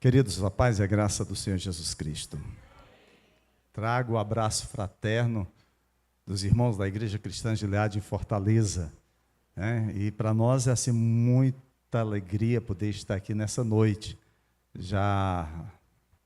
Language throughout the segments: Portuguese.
Queridos, a paz e a graça do Senhor Jesus Cristo. Trago o abraço fraterno dos irmãos da Igreja Cristã Gileade em Fortaleza, né? E para nós é assim, muita alegria poder estar aqui nessa noite. Já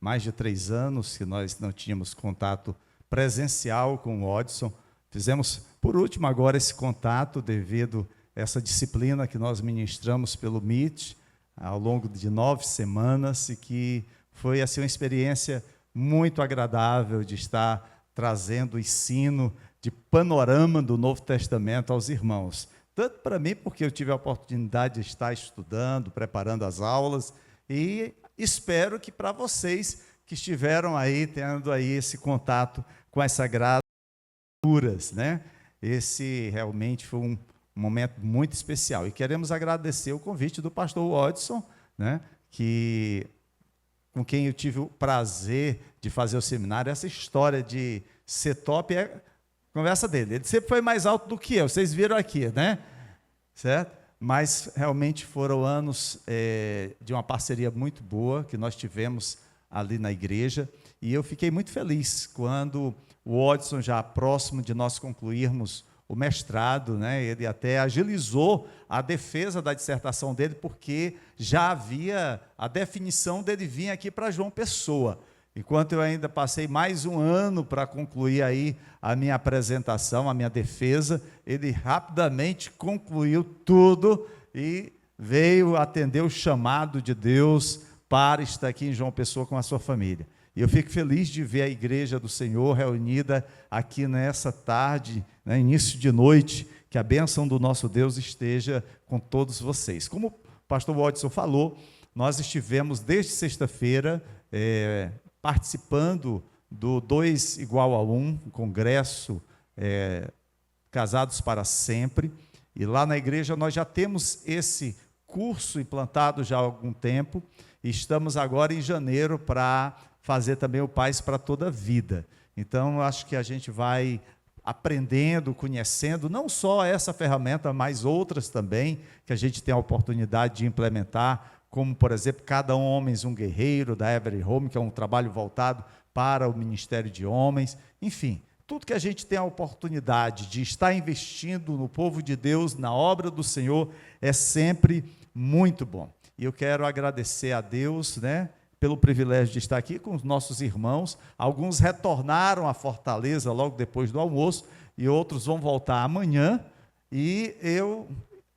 mais de 3 anos que nós não tínhamos contato presencial com o Odson. Fizemos, por último, agora esse contato devido a essa disciplina que nós ministramos pelo Meet, ao longo de 9 semanas, e que foi assim, uma experiência muito agradável de estar trazendo o ensino de panorama do Novo Testamento aos irmãos. Tanto para mim, porque eu tive a oportunidade de estar estudando, preparando as aulas, e espero que para vocês que estiveram aí, tendo aí esse contato com as Sagradas Escrituras, né? Esse realmente foi um momento muito especial. E queremos agradecer o convite do pastor Odson, né, com quem eu tive o prazer de fazer o seminário. Essa história de ser top é conversa dele. Ele sempre foi mais alto do que eu, vocês viram aqui, né? Certo? Mas realmente foram anos de uma parceria muito boa que nós tivemos ali na igreja. E eu fiquei muito feliz quando o Odson, já próximo de nós concluirmos o mestrado, né, ele até agilizou a defesa da dissertação dele, porque já havia a definição dele vir aqui para João Pessoa. Enquanto eu ainda passei mais um ano para concluir aí a minha apresentação, a minha defesa, ele rapidamente concluiu tudo e veio atender o chamado de Deus para estar aqui em João Pessoa com a sua família. E eu fico feliz de ver a Igreja do Senhor reunida aqui nessa tarde, né, início de noite, que a bênção do nosso Deus esteja com todos vocês. Como o pastor Odson falou, nós estivemos desde sexta-feira participando do 2 igual a 1, congresso Casados para Sempre, e lá na igreja nós já temos esse curso implantado já há algum tempo, e estamos agora em janeiro para fazer também o Paz para toda a vida. Então, acho que a gente vai aprendendo, conhecendo, não só essa ferramenta, mas outras também, que a gente tem a oportunidade de implementar, como, por exemplo, Cada Homem um Guerreiro, da Every Home, que é um trabalho voltado para o Ministério de Homens. Enfim, tudo que a gente tem a oportunidade de estar investindo no povo de Deus, na obra do Senhor, é sempre muito bom. E eu quero agradecer a Deus, né, pelo privilégio de estar aqui com os nossos irmãos. Alguns retornaram a Fortaleza logo depois do almoço, e outros vão voltar amanhã, e eu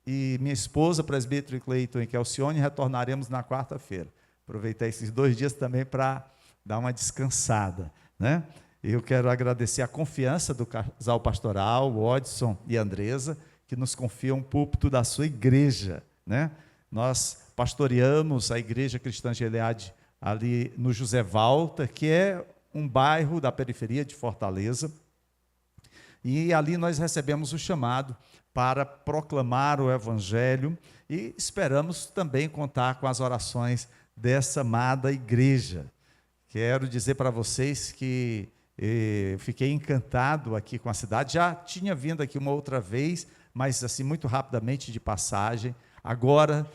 e minha esposa, presbítero Cleiton e Kelcione, retornaremos na quarta-feira. Aproveitar esses 2 dias também para dar uma descansada, né? Eu quero agradecer a confiança do casal pastoral, o Odson e a Andresa, que nos confiam um púlpito da sua igreja, né? Nós pastoreamos a Igreja Cristã Gileade ali no José Valta, que é um bairro da periferia de Fortaleza, e ali nós recebemos o chamado para proclamar o Evangelho, e esperamos também contar com as orações dessa amada igreja. Quero dizer para vocês que fiquei encantado aqui com a cidade. Já tinha vindo aqui uma outra vez, mas assim muito rapidamente de passagem. Agora,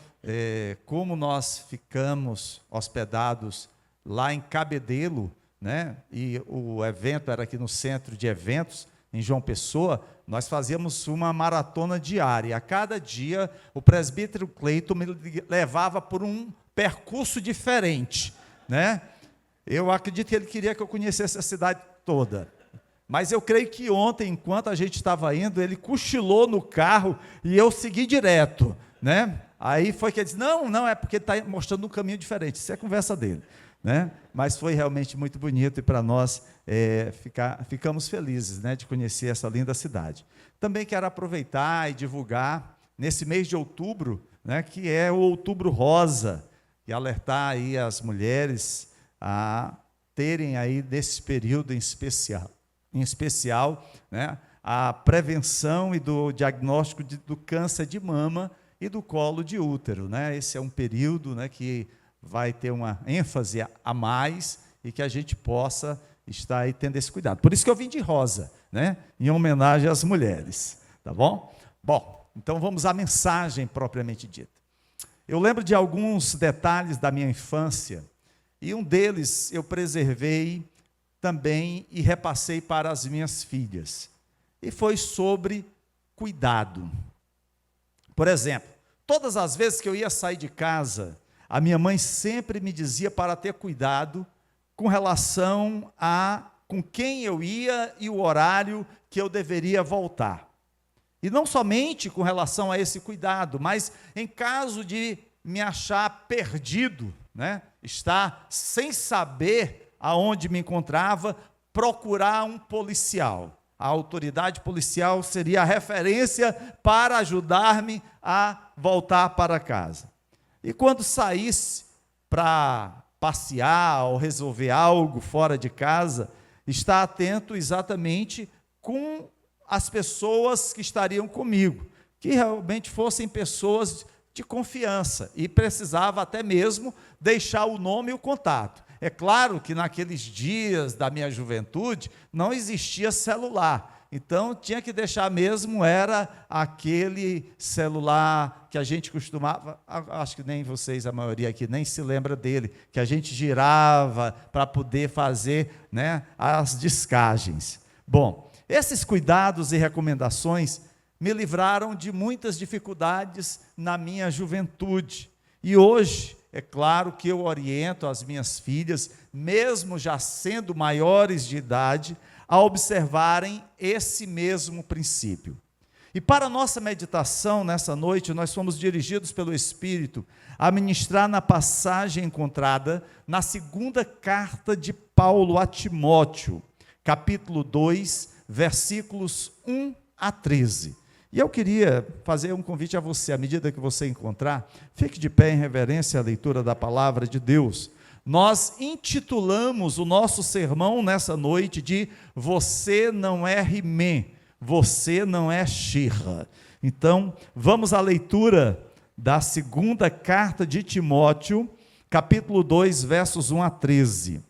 como nós ficamos hospedados lá em Cabedelo, né, e o evento era aqui no centro de eventos, em João Pessoa, nós fazíamos uma maratona diária. A cada dia, o presbítero Cleiton me levava por um percurso diferente, né? Eu acredito que ele queria que eu conhecesse a cidade toda. Mas eu creio que ontem, enquanto a gente estava indo, ele cochilou no carro e eu segui direto, né? Aí foi que ele disse, não, é porque ele está mostrando um caminho diferente. Isso é conversa dele, né? Mas foi realmente muito bonito, e para nós ficamos felizes, né, de conhecer essa linda cidade. Também quero aproveitar e divulgar, nesse mês de outubro, né, que é o Outubro Rosa, e alertar aí as mulheres a terem aí, nesse período em especial, né, a prevenção e do diagnóstico do câncer de mama e do colo de útero, né? Esse é um período, né, que vai ter uma ênfase a mais, e que a gente possa estar aí tendo esse cuidado. Por isso que eu vim de rosa, né, em homenagem às mulheres, tá bom? Bom, então vamos à mensagem propriamente dita. Eu lembro de alguns detalhes da minha infância, e um deles eu preservei também e repassei para as minhas filhas. E foi sobre cuidado. Por exemplo, todas as vezes que eu ia sair de casa, a minha mãe sempre me dizia para ter cuidado com relação a com quem eu ia e o horário que eu deveria voltar. E não somente com relação a esse cuidado, mas em caso de me achar perdido, estar sem saber aonde me encontrava, procurar um policial. A autoridade policial seria a referência para ajudar-me a voltar para casa. E quando saísse para passear ou resolver algo fora de casa, estar atento exatamente com as pessoas que estariam comigo, que realmente fossem pessoas de confiança, e precisava até mesmo deixar o nome e o contato. É claro que naqueles dias da minha juventude não existia celular, então tinha que deixar mesmo, era aquele celular que a gente costumava, acho que nem vocês, a maioria aqui, nem se lembra dele, que a gente girava para poder fazer as descagens. Bom, esses cuidados e recomendações me livraram de muitas dificuldades na minha juventude. E hoje, é claro que eu oriento as minhas filhas, mesmo já sendo maiores de idade, a observarem esse mesmo princípio. E para a nossa meditação nessa noite, nós fomos dirigidos pelo Espírito a ministrar na passagem encontrada na segunda carta de Paulo a Timóteo, capítulo 2, versículos 1 a 13. E eu queria fazer um convite a você, à medida que você encontrar, fique de pé em reverência à leitura da palavra de Deus. Nós intitulamos o nosso sermão nessa noite de Você não é He-Man, você não é She-Ra. Então, vamos à leitura da segunda carta de Timóteo, capítulo 2, versos 1 a 13.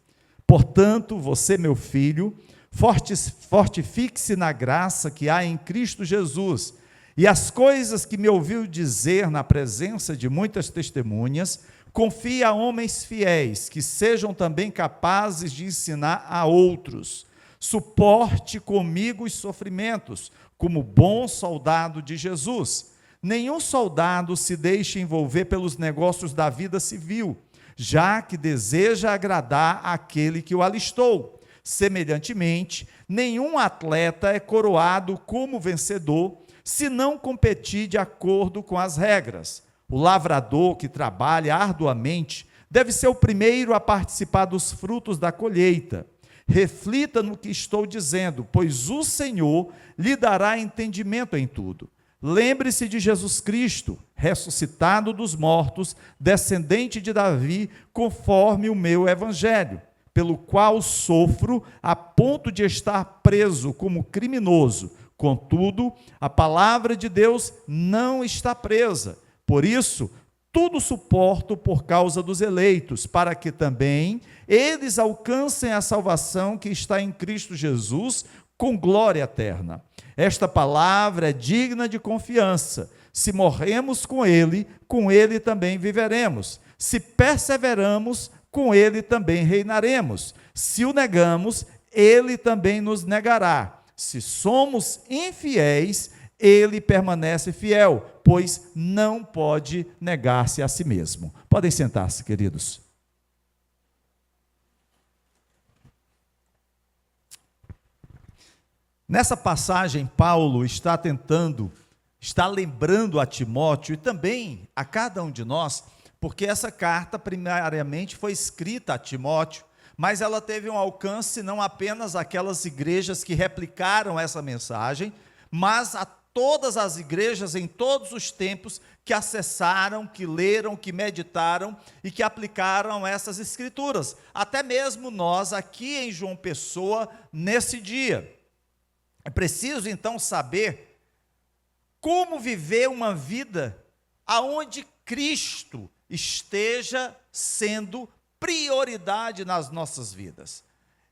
Portanto, você, meu filho, fortifique-se na graça que há em Cristo Jesus, e as coisas que me ouviu dizer na presença de muitas testemunhas, confie a homens fiéis, que sejam também capazes de ensinar a outros. Suporte comigo os sofrimentos, como bom soldado de Jesus. Nenhum soldado se deixe envolver pelos negócios da vida civil, já que deseja agradar àquele que o alistou. Semelhantemente, nenhum atleta é coroado como vencedor, se não competir de acordo com as regras. O lavrador que trabalha arduamente deve ser o primeiro a participar dos frutos da colheita. Reflita no que estou dizendo, pois o Senhor lhe dará entendimento em tudo. Lembre-se de Jesus Cristo, ressuscitado dos mortos, descendente de Davi, conforme o meu evangelho, pelo qual sofro a ponto de estar preso como criminoso. Contudo, a palavra de Deus não está presa. Por isso, tudo suporto por causa dos eleitos, para que também eles alcancem a salvação que está em Cristo Jesus, com glória eterna. Esta palavra é digna de confiança. Se morremos com ele também viveremos. Se perseveramos, com ele também reinaremos. Se o negamos, ele também nos negará. Se somos infiéis, ele permanece fiel, pois não pode negar-se a si mesmo. Podem sentar-se, queridos. Nessa passagem, Paulo está lembrando a Timóteo e também a cada um de nós, porque essa carta primariamente foi escrita a Timóteo, mas ela teve um alcance não apenas aquelas igrejas que replicaram essa mensagem, mas a todas as igrejas em todos os tempos que acessaram, que leram, que meditaram e que aplicaram essas escrituras. Até mesmo nós aqui em João Pessoa, nesse dia. É preciso então saber como viver uma vida aonde Cristo esteja sendo prioridade nas nossas vidas.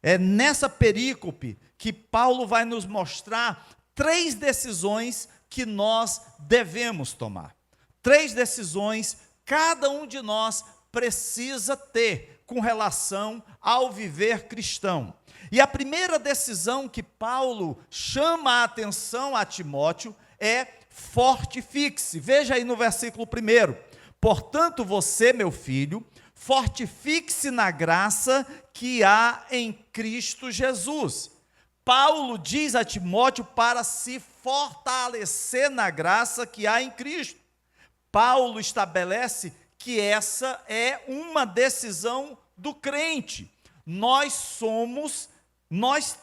É nessa perícope que Paulo vai nos mostrar 3 decisões que nós devemos tomar. 3 decisões, cada um de nós precisa ter com relação ao viver cristão. E a primeira decisão que Paulo chama a atenção a Timóteo é fortifique-se. Veja aí no versículo 1. Portanto, você, meu filho, fortifique-se na graça que há em Cristo Jesus. Paulo diz a Timóteo para se fortalecer na graça que há em Cristo. Paulo estabelece que essa é uma decisão do crente. Nós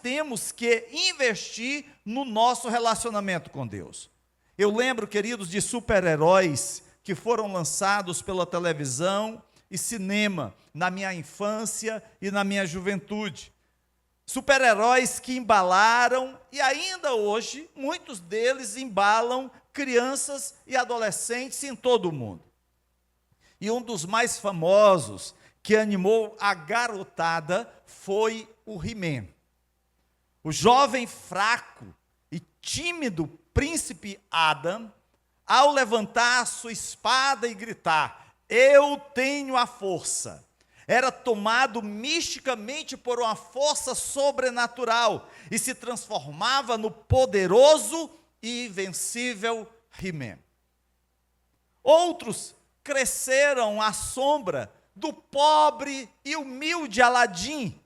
temos que investir no nosso relacionamento com Deus. Eu lembro, queridos, de super-heróis que foram lançados pela televisão e cinema na minha infância e na minha juventude. Super-heróis que embalaram, e ainda hoje, muitos deles embalam crianças e adolescentes em todo o mundo. E um dos mais famosos que animou a garotada foi o He-Man. O jovem fraco e tímido príncipe Adam, ao levantar sua espada e gritar, eu tenho a força, era tomado misticamente por uma força sobrenatural e se transformava no poderoso e invencível He-Man. Outros cresceram à sombra do pobre e humilde Aladim,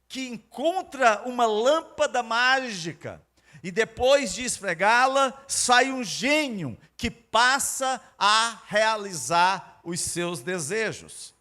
que encontra uma lâmpada mágica e depois de esfregá-la, sai um gênio que passa a realizar os seus desejos.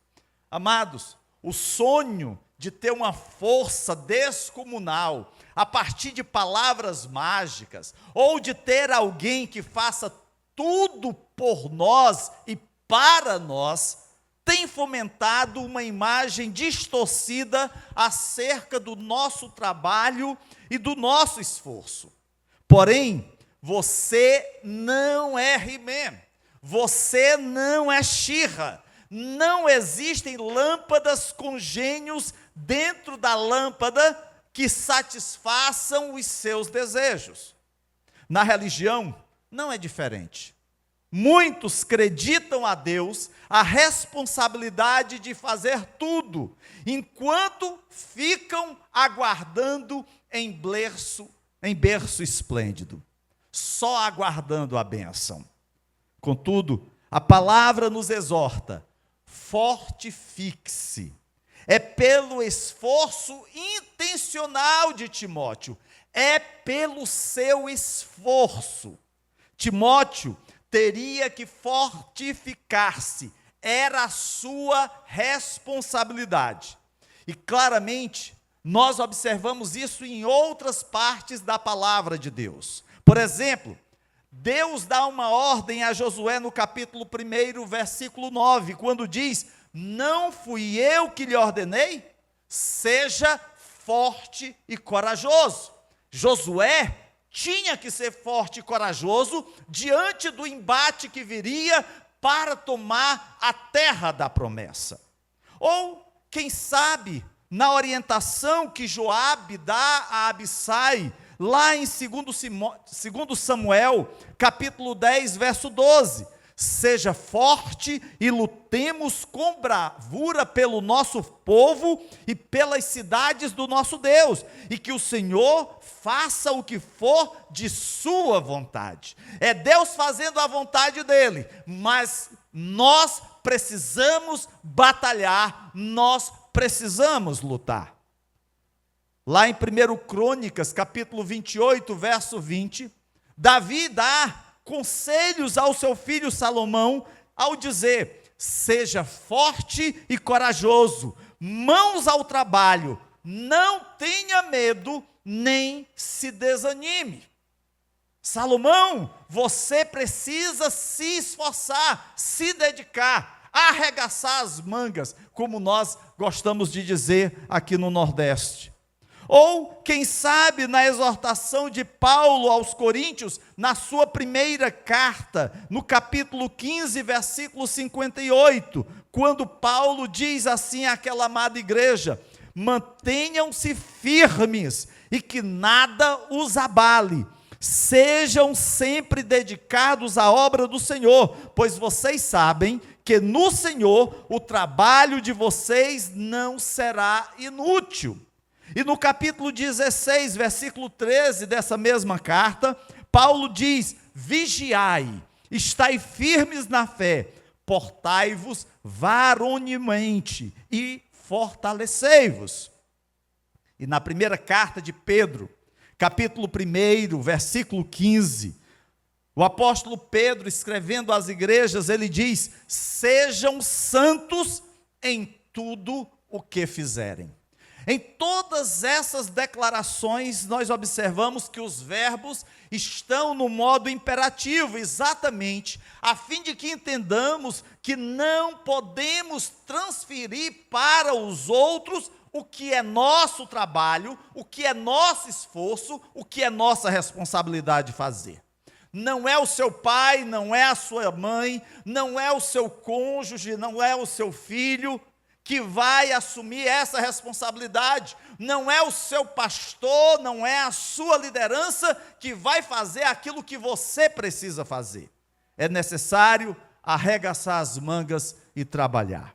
Amados, o sonho de ter uma força descomunal, a partir de palavras mágicas, ou de ter alguém que faça tudo por nós e para nós, tem fomentado uma imagem distorcida acerca do nosso trabalho e do nosso esforço. Porém, você não é He-Man, você não é She-Ra, não existem lâmpadas com gênios dentro da lâmpada que satisfaçam os seus desejos. Na religião, não é diferente. Muitos acreditam a Deus a responsabilidade de fazer tudo, enquanto ficam aguardando em berço esplêndido, só aguardando a bênção. Contudo, a palavra nos exorta, fortifique-se. É pelo esforço intencional de Timóteo, é pelo seu esforço. Timóteo teria que fortificar-se, era a sua responsabilidade. E claramente, nós observamos isso em outras partes da palavra de Deus. Por exemplo, Deus dá uma ordem a Josué no capítulo 1, versículo 9, quando diz, não fui eu que lhe ordenei? Seja forte e corajoso. Josué tinha que ser forte e corajoso diante do embate que viria para tomar a terra da promessa. Ou, quem sabe, na orientação que Joabe dá a Abissai, lá em 2 Samuel, capítulo 10, verso 12, seja forte e lutemos com bravura pelo nosso povo e pelas cidades do nosso Deus, e que o Senhor faça o que for de sua vontade. É Deus fazendo a vontade dele, mas nós precisamos batalhar, nós precisamos lutar. Lá em 1 Crônicas, capítulo 28, verso 20, Davi dá conselhos ao seu filho Salomão, ao dizer, seja forte e corajoso, mãos ao trabalho, não tenha medo, nem se desanime. Salomão, você precisa se esforçar, se dedicar, arregaçar as mangas, como nós gostamos de dizer aqui no Nordeste. Ou, quem sabe, na exortação de Paulo aos Coríntios, na sua primeira carta, no capítulo 15, versículo 58, quando Paulo diz assim àquela amada igreja, mantenham-se firmes e que nada os abale, sejam sempre dedicados à obra do Senhor, pois vocês sabem que no Senhor o trabalho de vocês não será inútil. E no capítulo 16, versículo 13 dessa mesma carta, Paulo diz: vigiai, estai firmes na fé, portai-vos varonilmente e fortalecei-vos. E na primeira carta de Pedro, capítulo 1, versículo 15, o apóstolo Pedro, escrevendo às igrejas, ele diz: sejam santos em tudo o que fizerem. Em todas essas declarações, nós observamos que os verbos estão no modo imperativo, exatamente, a fim de que entendamos que não podemos transferir para os outros o que é nosso trabalho, o que é nosso esforço, o que é nossa responsabilidade fazer. Não é o seu pai, não é a sua mãe, não é o seu cônjuge, não é o seu filho que vai assumir essa responsabilidade, não é o seu pastor, não é a sua liderança que vai fazer aquilo que você precisa fazer. É necessário arregaçar as mangas e trabalhar.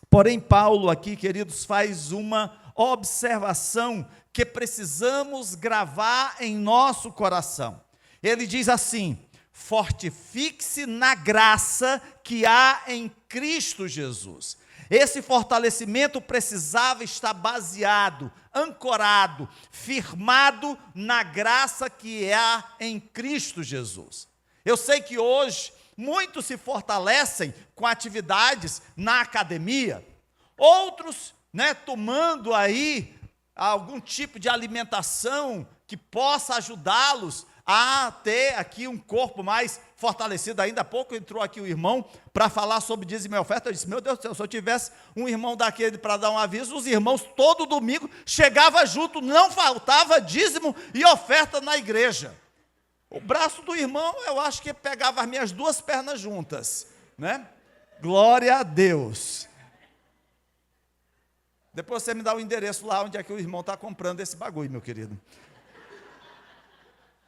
Porém, Paulo aqui, queridos, faz uma observação que precisamos gravar em nosso coração. Ele diz assim: fortifique-se na graça que há em Cristo Jesus. Esse fortalecimento precisava estar baseado, ancorado, firmado na graça que há em Cristo Jesus. Eu sei que hoje muitos se fortalecem com atividades na academia, outros, tomando aí algum tipo de alimentação que possa ajudá-los a ter aqui um corpo mais fortalecido. Ainda há pouco entrou aqui o irmão para falar sobre dízimo e oferta. Eu disse: meu Deus do céu, se eu tivesse um irmão daquele para dar um aviso, os irmãos todo domingo chegavam junto, não faltava dízimo e oferta na igreja. O braço do irmão, eu acho que pegava as minhas duas pernas juntas, né? Glória a Deus. Depois você me dá o endereço lá onde é que o irmão está comprando esse bagulho, meu querido.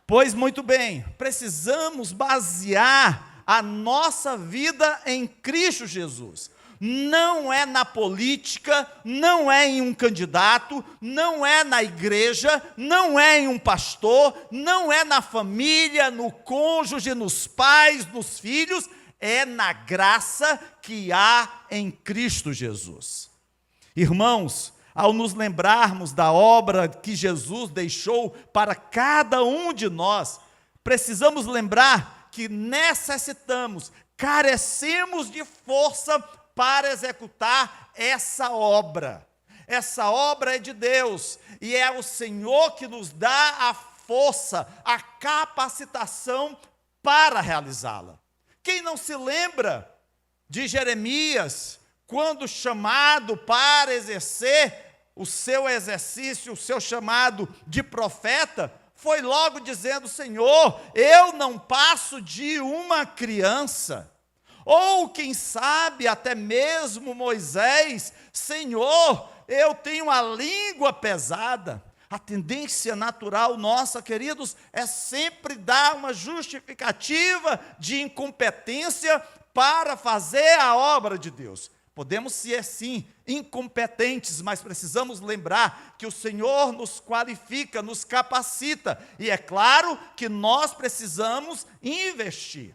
Pois muito bem, precisamos basear a nossa vida em Cristo Jesus. Não é na política, não é em um candidato, não é na igreja, não é em um pastor, não é na família, no cônjuge, nos pais, nos filhos, é na graça que há em Cristo Jesus. Irmãos, ao nos lembrarmos da obra que Jesus deixou para cada um de nós, precisamos lembrar que necessitamos, carecemos de força para executar essa obra. Essa obra é de Deus, e é o Senhor que nos dá a força, a capacitação para realizá-la. Quem não se lembra de Jeremias, quando chamado para exercer o seu exercício, o seu chamado de profeta, foi logo dizendo: Senhor, eu não passo de uma criança. Ou quem sabe até mesmo Moisés: Senhor, eu tenho a língua pesada. A tendência natural nossa, queridos, é sempre dar uma justificativa de incompetência para fazer a obra de Deus. Podemos ser, sim, incompetentes, mas precisamos lembrar que o Senhor nos qualifica, nos capacita, e é claro que nós precisamos investir.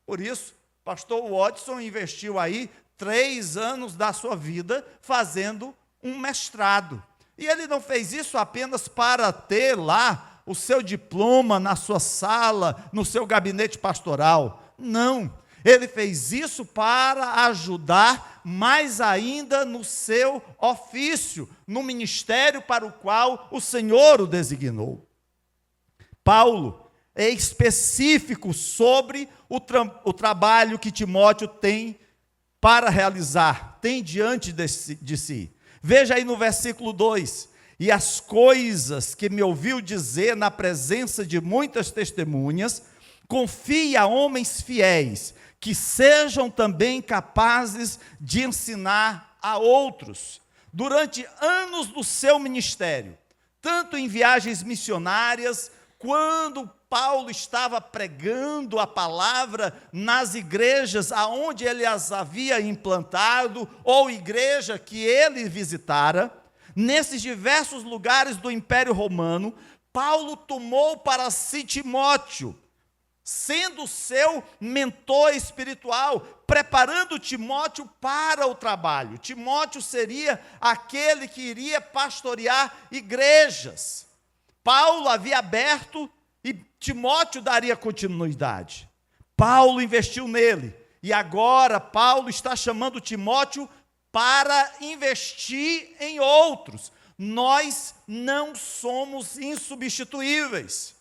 Por isso, pastor Watson investiu aí 3 anos da sua vida fazendo um mestrado. E ele não fez isso apenas para ter lá o seu diploma na sua sala, no seu gabinete pastoral. Não. Ele fez isso para ajudar mais ainda no seu ofício, no ministério para o qual o Senhor o designou. Paulo é específico sobre o trabalho que Timóteo tem para realizar, tem diante de si. Veja aí no versículo 2: e as coisas que me ouviu dizer na presença de muitas testemunhas, confie a homens fiéis, que sejam também capazes de ensinar a outros. Durante anos do seu ministério, tanto em viagens missionárias, quando Paulo estava pregando a palavra nas igrejas aonde ele as havia implantado, ou igreja que ele visitara, nesses diversos lugares do Império Romano, Paulo tomou para si Timóteo, sendo seu mentor espiritual, preparando Timóteo para o trabalho. Timóteo seria aquele que iria pastorear igrejas. Paulo havia aberto e Timóteo daria continuidade. Paulo investiu nele, e agora Paulo está chamando Timóteo para investir em outros. Nós não somos insubstituíveis.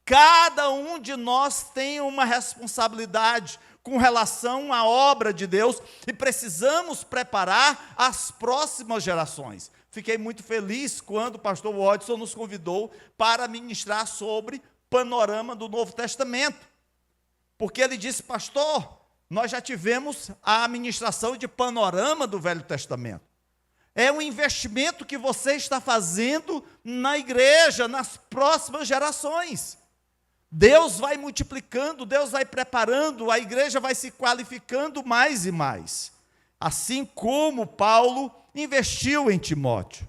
Cada um de nós tem uma responsabilidade com relação à obra de Deus e precisamos preparar as próximas gerações. Fiquei muito feliz quando o pastor Watson nos convidou para ministrar sobre panorama do Novo Testamento, porque ele disse: pastor, nós já tivemos a ministração de panorama do Velho Testamento. É um investimento que você está fazendo na igreja, nas próximas gerações. Deus vai multiplicando, Deus vai preparando, a igreja vai se qualificando mais e mais. Assim como Paulo investiu em Timóteo.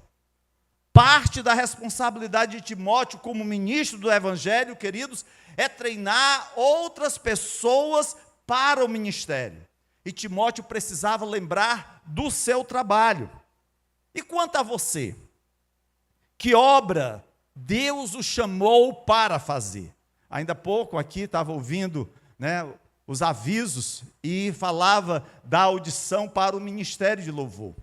Parte da responsabilidade de Timóteo como ministro do Evangelho, queridos, é treinar outras pessoas para o ministério. E Timóteo precisava lembrar do seu trabalho. E quanto a você? Que obra Deus o chamou para fazer? Ainda há pouco aqui estava ouvindo, os avisos e falava da audição para o ministério de louvor.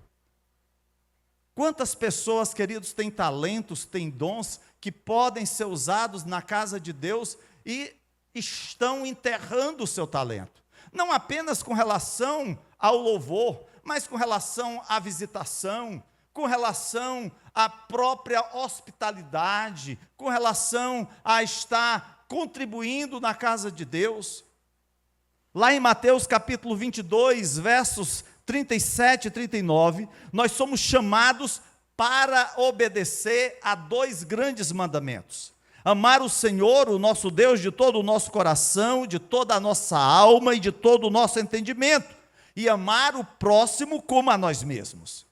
Quantas pessoas, queridos, têm talentos, têm dons que podem ser usados na casa de Deus e estão enterrando o seu talento? Não apenas com relação ao louvor, mas com relação à visitação, com relação à própria hospitalidade, com relação a estar contribuindo na casa de Deus. Lá em Mateus capítulo 22, versos 37 e 39, nós somos chamados para obedecer a 2 grandes mandamentos: amar o Senhor, o nosso Deus, de todo o nosso coração, de toda a nossa alma e de todo o nosso entendimento, e amar o próximo como a nós mesmos.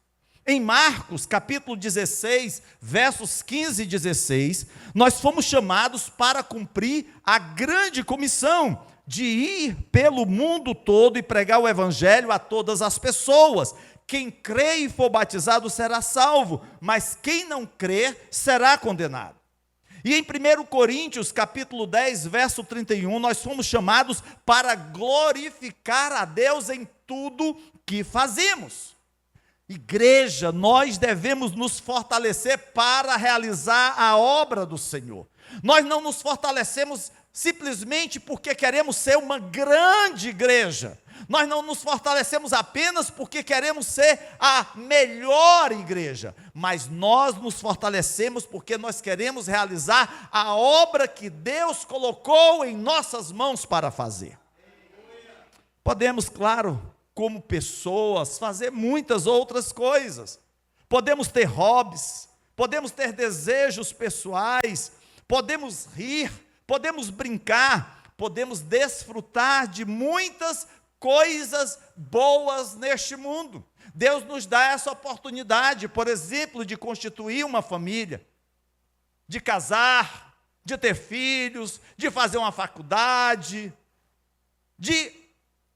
Em Marcos, capítulo 16, versos 15 e 16, nós fomos chamados para cumprir a grande comissão de ir pelo mundo todo e pregar o evangelho a todas as pessoas. Quem crê e for batizado será salvo, mas quem não crer será condenado. E em 1 Coríntios, capítulo 10, verso 31, nós fomos chamados para glorificar a Deus em tudo que fazemos. Igreja, nós devemos nos fortalecer para realizar a obra do Senhor. Nós não nos fortalecemos simplesmente porque queremos ser uma grande igreja. Nós não nos fortalecemos apenas porque queremos ser a melhor igreja. Mas nós nos fortalecemos porque nós queremos realizar a obra que Deus colocou em nossas mãos para fazer. Podemos, claro, como pessoas, fazer muitas outras coisas. Podemos ter hobbies, podemos ter desejos pessoais, podemos rir, podemos brincar, podemos desfrutar de muitas coisas boas neste mundo. Deus nos dá essa oportunidade, por exemplo, de constituir uma família, de casar, de ter filhos, de fazer uma faculdade, de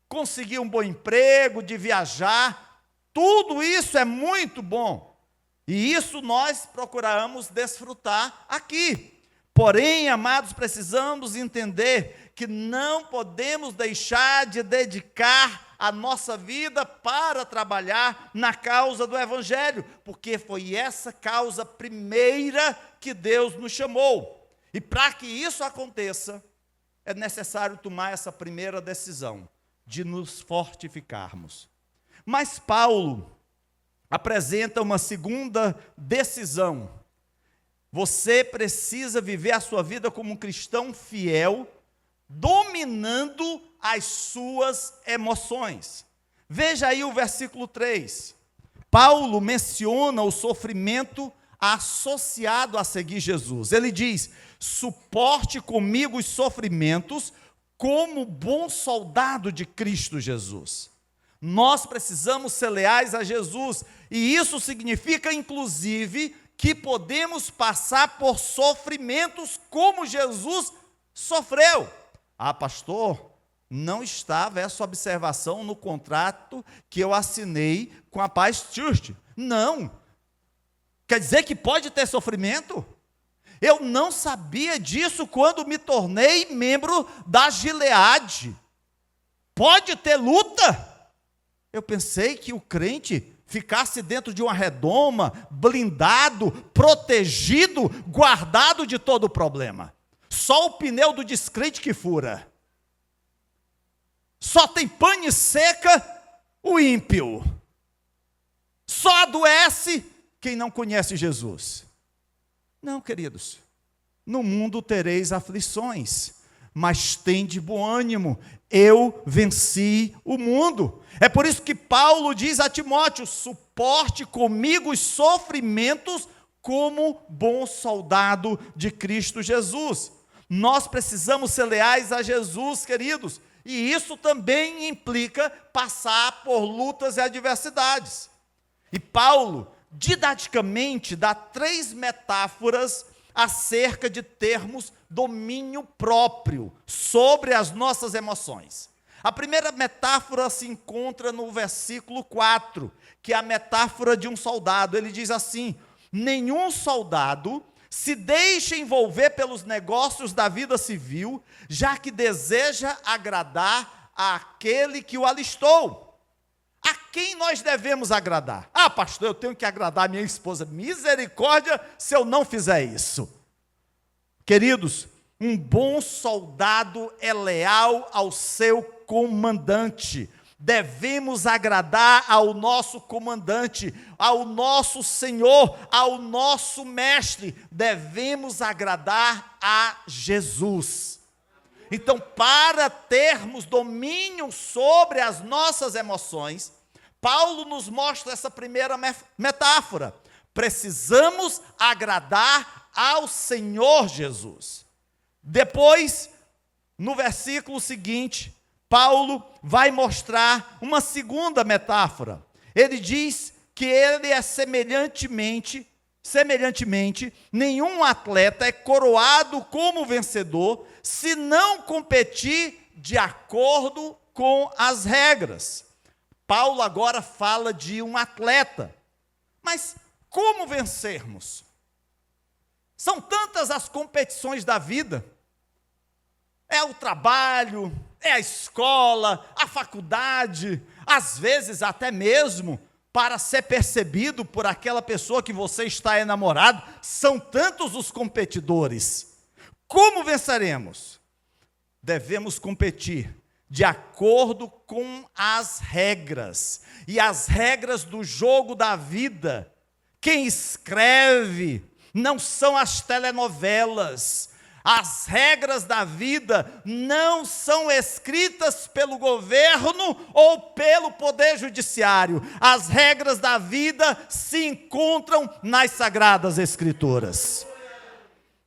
conseguir um bom emprego, de viajar. Tudo isso é muito bom, e isso nós procuramos desfrutar aqui. Porém, amados, precisamos entender que não podemos deixar de dedicar a nossa vida para trabalhar na causa do Evangelho, porque foi essa causa primeira que Deus nos chamou. E para que isso aconteça, é necessário tomar essa primeira decisão, de nos fortificarmos. Mas Paulo apresenta uma segunda decisão. Você precisa viver a sua vida como um cristão fiel, dominando as suas emoções. Veja aí o versículo 3. Paulo menciona o sofrimento associado a seguir Jesus. Ele diz: suporte comigo os sofrimentos como bom soldado de Cristo Jesus. Nós precisamos ser leais a Jesus, e isso significa, inclusive, que podemos passar por sofrimentos como Jesus sofreu. Ah, pastor, não estava essa observação no contrato que eu assinei com a Paz Church. Não. Quer dizer que pode ter sofrimento? Eu não sabia disso quando me tornei membro da Gileade. Pode ter luta? Eu pensei que o crente ficasse dentro de uma redoma, blindado, protegido, guardado de todo problema. Só o pneu do descrente que fura. Só tem pane seca o ímpio. Só adoece quem não conhece Jesus. Não, queridos, no mundo tereis aflições, mas tende bom ânimo, eu venci o mundo. É por isso que Paulo diz a Timóteo: suporte comigo os sofrimentos como bom soldado de Cristo Jesus. Nós precisamos ser leais a Jesus, queridos, e isso também implica passar por lutas e adversidades. E Paulo, didaticamente, dá 3 metáforas acerca de termos domínio próprio sobre as nossas emoções. A primeira metáfora se encontra no versículo 4, que é a metáfora de um soldado. Ele diz assim: nenhum soldado se deixa envolver pelos negócios da vida civil, já que deseja agradar àquele que o alistou. A quem nós devemos agradar? Ah, pastor, eu tenho que agradar a minha esposa. Misericórdia se eu não fizer isso. Queridos, um bom soldado é leal ao seu comandante. Devemos agradar ao nosso comandante, ao nosso Senhor, ao nosso mestre. Devemos agradar a Jesus. Então, para termos domínio sobre as nossas emoções, Paulo nos mostra essa primeira metáfora. Precisamos agradar ao Senhor Jesus. Depois, no versículo seguinte, Paulo vai mostrar uma segunda metáfora. Ele diz que ele é semelhantemente, nenhum atleta é coroado como vencedor se não competir de acordo com as regras. Paulo agora fala de um atleta. Mas como vencermos? São tantas as competições da vida. É o trabalho, é a escola, a faculdade, às vezes até mesmo para ser percebido por aquela pessoa que você está enamorado. São tantos os competidores. Como venceremos? Devemos competir de acordo com as regras. E as regras do jogo da vida, quem escreve não são as telenovelas. As regras da vida não são escritas pelo governo ou pelo poder judiciário. As regras da vida se encontram nas Sagradas Escrituras.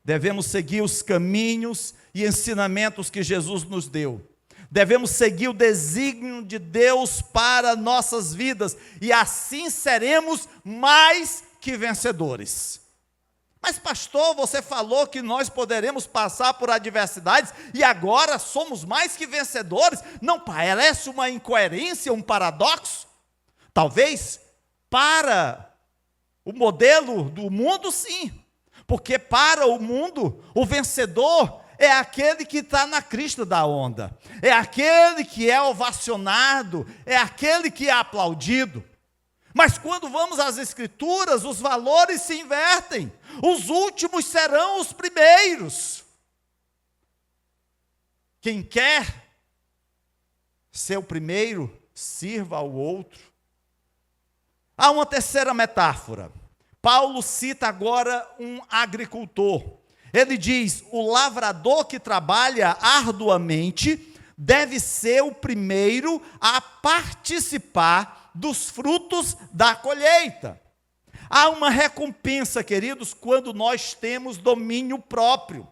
Devemos seguir os caminhos e ensinamentos que Jesus nos deu. Devemos seguir o desígnio de Deus para nossas vidas, e assim seremos mais que vencedores. Mas pastor, você falou que nós poderemos passar por adversidades e agora somos mais que vencedores. Não parece uma incoerência, um paradoxo? Talvez para o modelo do mundo, sim. Porque para o mundo, o vencedor é aquele que está na crista da onda. É aquele que é ovacionado, é aquele que é aplaudido. Mas quando vamos às Escrituras, os valores se invertem. Os últimos serão os primeiros. Quem quer ser o primeiro, sirva ao outro. Há uma terceira metáfora. Paulo cita agora um agricultor. Ele diz: o lavrador que trabalha arduamente deve ser o primeiro a participar dos frutos da colheita. Há uma recompensa, queridos, quando nós temos domínio próprio.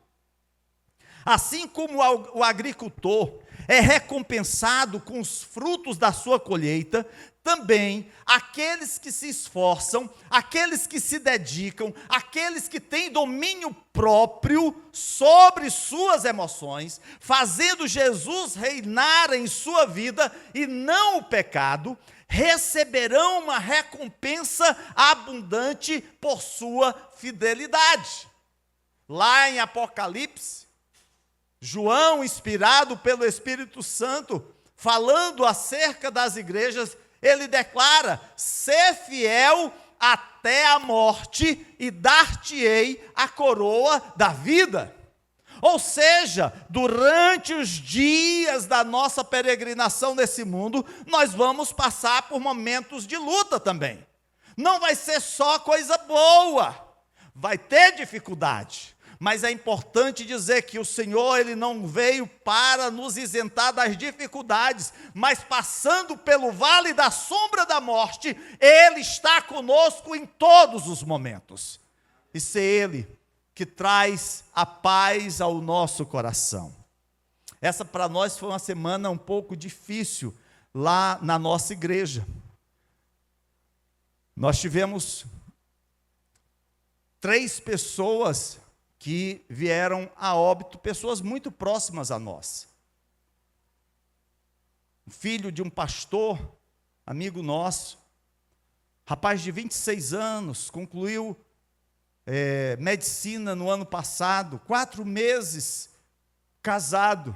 Assim como o agricultor é recompensado com os frutos da sua colheita, também aqueles que se esforçam, aqueles que se dedicam, aqueles que têm domínio próprio sobre suas emoções, fazendo Jesus reinar em sua vida e não o pecado, receberão uma recompensa abundante por sua fidelidade. Lá em Apocalipse, João, inspirado pelo Espírito Santo, falando acerca das igrejas, ele declara: ser fiel até a morte e dar-te-ei a coroa da vida. Ou seja, durante os dias da nossa peregrinação nesse mundo, nós vamos passar por momentos de luta também. Não vai ser só coisa boa, vai ter dificuldade. Mas é importante dizer que o Senhor, Ele não veio para nos isentar das dificuldades, mas passando pelo vale da sombra da morte, Ele está conosco em todos os momentos. E é Ele que traz a paz ao nosso coração. Essa para nós foi uma semana um pouco difícil lá na nossa igreja. Nós tivemos 3 pessoas que vieram a óbito, pessoas muito próximas a nós. Filho de um pastor, amigo nosso, rapaz de 26 anos, concluiu medicina no ano passado, 4 meses casado,